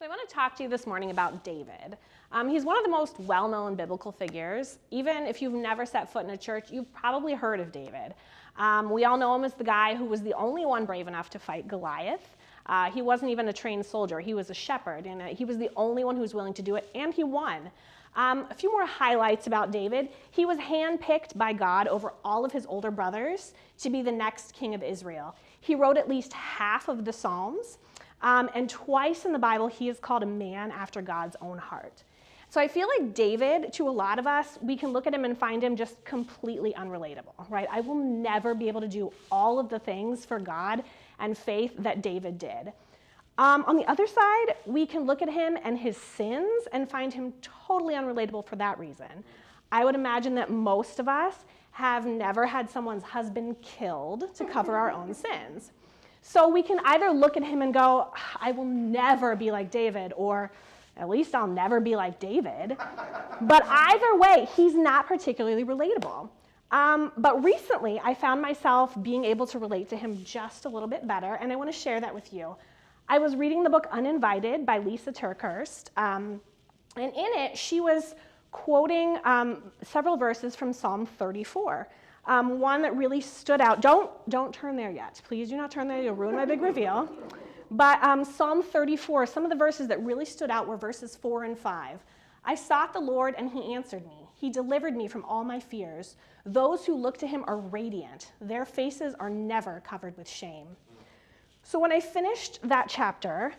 So I want to talk to you this morning about David. He's one of the most well-known biblical figures. Even if you've never set foot in a church, you've probably heard of David. We all know him as the guy who was the only one brave enough to fight Goliath. He wasn't even a trained soldier. He was a shepherd, and he was the only one who was willing to do it, and he won. A few more highlights about David. He was handpicked by God over all of his older brothers to be the next king of Israel. He wrote at least half of the Psalms, and twice in the Bible he is called a man after God's own heart. So I feel like David, to a lot of us, we can look at him and find him just completely unrelatable, right? I will never be able to do all of the things for God and faith that David did. On the other side, we can look at him and his sins and find him totally unrelatable for that reason. I would imagine that most of us have never had someone's husband killed to cover our own sins. So we can either look at him and go, I will never be like David, or at least I'll never be like David. But either way, he's not particularly relatable. But recently, I found myself being able to relate to him just a little bit better, and I want to share that with you. I was reading the book Uninvited by Lisa TerKeurst, and in it, she was quoting several verses from Psalm 34. One that really stood out. Don't turn there yet. Please do not turn there. You'll ruin my big reveal. But Psalm 34, some of the verses that really stood out were verses 4 and 5. I sought the Lord, and he answered me. He delivered me from all my fears. Those who look to him are radiant. Their faces are never covered with shame. So when I finished that chapter,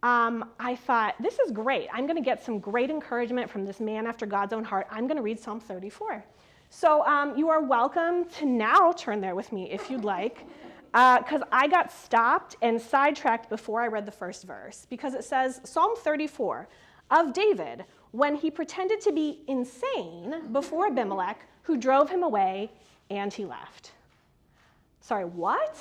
I thought, this is great. I'm going to get some great encouragement from this man after God's own heart. I'm going to read Psalm 34. So you are welcome to now turn there with me if you'd like, because I got stopped and sidetracked before I read the first verse, because it says, Psalm 34, of David, when he pretended to be insane before Abimelech, who drove him away, and he left. Sorry, what?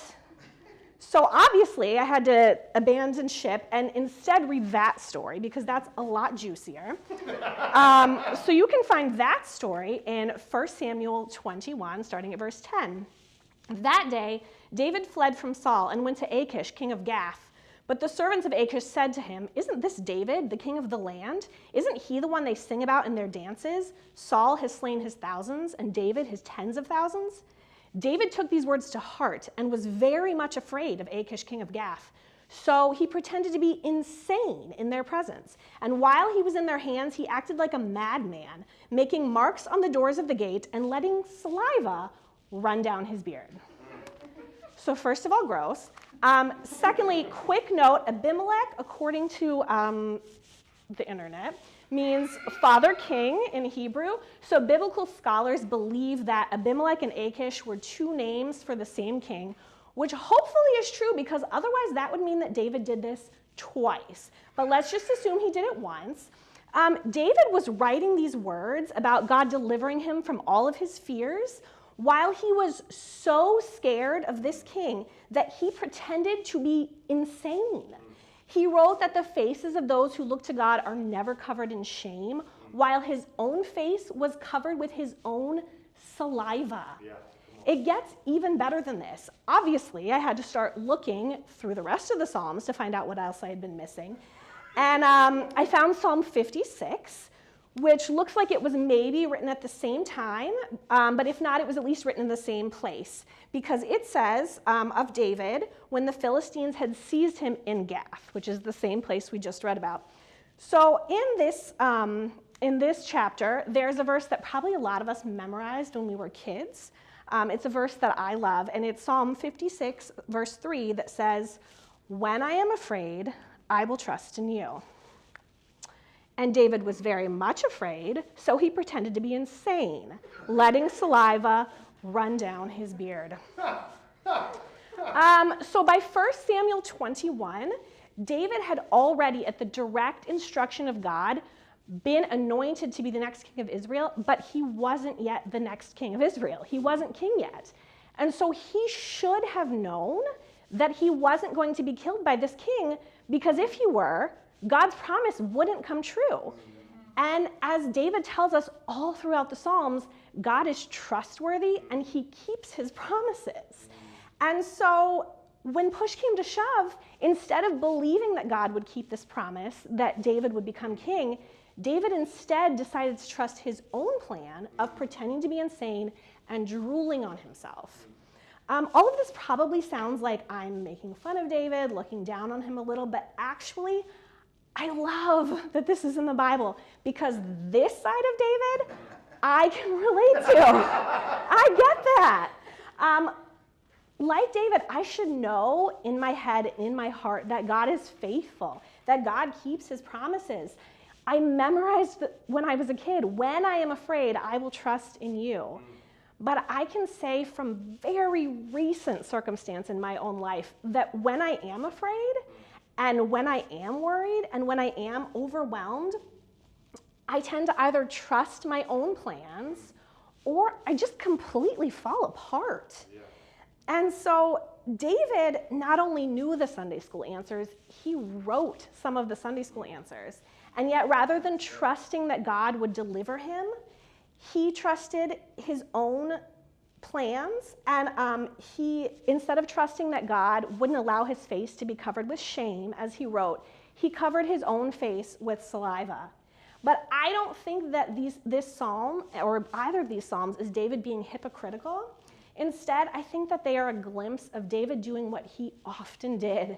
So obviously, I had to abandon ship and instead read that story, because that's a lot juicier. So you can find that story in 1 Samuel 21, starting at verse 10. That day, David fled from Saul and went to Achish, king of Gath. But the servants of Achish said to him, isn't this David, the king of the land? Isn't he the one they sing about in their dances? Saul has slain his thousands, and David his tens of thousands. David took these words to heart and was very much afraid of Achish, king of Gath. So he pretended to be insane in their presence. And while he was in their hands, he acted like a madman, making marks on the doors of the gate and letting saliva run down his beard. So first of all, gross. Secondly, quick note, Abimelech, according to the internet, means father king in Hebrew. So biblical scholars believe that Abimelech and Achish were two names for the same king, which hopefully is true, because otherwise that would mean that David did this twice. But let's just assume he did it once. David was writing these words about God delivering him from all of his fears while he was so scared of this king that he pretended to be insane. He wrote that the faces of those who look to God are never covered in shame, while his own face was covered with his own saliva. Yeah. It gets even better than this. Obviously, I had to start looking through the rest of the Psalms to find out what else I had been missing. And I found Psalm 56, which looks like it was maybe written at the same time, but if not, it was at least written in the same place, because it says of David, when the Philistines had seized him in Gath, which is the same place we just read about. So in this chapter, there's a verse that probably a lot of us memorized when we were kids. It's a verse that I love, and it's Psalm 56, verse 3, that says, when I am afraid, I will trust in you. And David was very much afraid, so he pretended to be insane, letting saliva run down his beard. So by 1 Samuel 21, David had already, at the direct instruction of God, been anointed to be the next king of Israel, but he wasn't yet the next king of Israel. He wasn't king yet. And so he should have known that he wasn't going to be killed by this king, because if he were, God's promise wouldn't come true. And as David tells us all throughout the Psalms, God is trustworthy and he keeps his promises. And so when push came to shove, instead of believing that God would keep this promise, that David would become king, David instead decided to trust his own plan of pretending to be insane and drooling on himself. All of this probably sounds like I'm making fun of David, looking down on him a little, but actually, I love that this is in the Bible, because this side of David, I can relate to. I get that. Like David, I should know in my head, in my heart, that God is faithful, that God keeps his promises. I memorized when I was a kid, when I am afraid, I will trust in you. But I can say from very recent circumstance in my own life that when I am afraid, and when I am worried, and when I am overwhelmed, I tend to either trust my own plans, or I just completely fall apart. Yeah. And so David not only knew the Sunday school answers, he wrote some of the Sunday school answers. And yet, rather than trusting that God would deliver him, he trusted his own plans, and he, instead of trusting that God wouldn't allow his face to be covered with shame, as he wrote, he covered his own face with saliva. But I don't think that this psalm, or either of these psalms, is David being hypocritical. Instead, I think that they are a glimpse of David doing what he often did.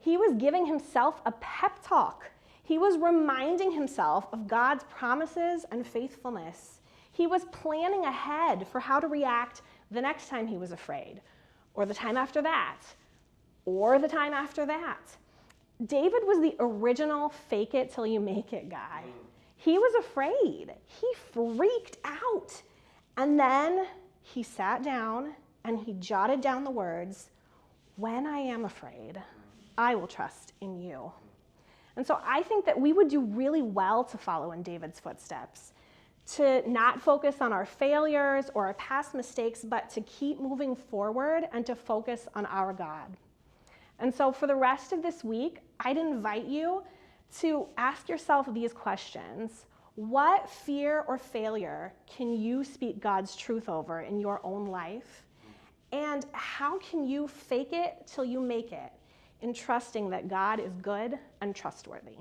He was giving himself a pep talk. He was reminding himself of God's promises and faithfulness. He was planning ahead for how to react the next time he was afraid, or the time after that, or the time after that. David was the original fake it till you make it guy. He was afraid. He freaked out. And then he sat down and he jotted down the words, "When I am afraid, I will trust in you." And so I think that we would do really well to follow in David's footsteps, to not focus on our failures or our past mistakes, but to keep moving forward and to focus on our God. And so for the rest of this week, I'd invite you to ask yourself these questions. What fear or failure can you speak God's truth over in your own life? And how can you fake it till you make it in trusting that God is good and trustworthy?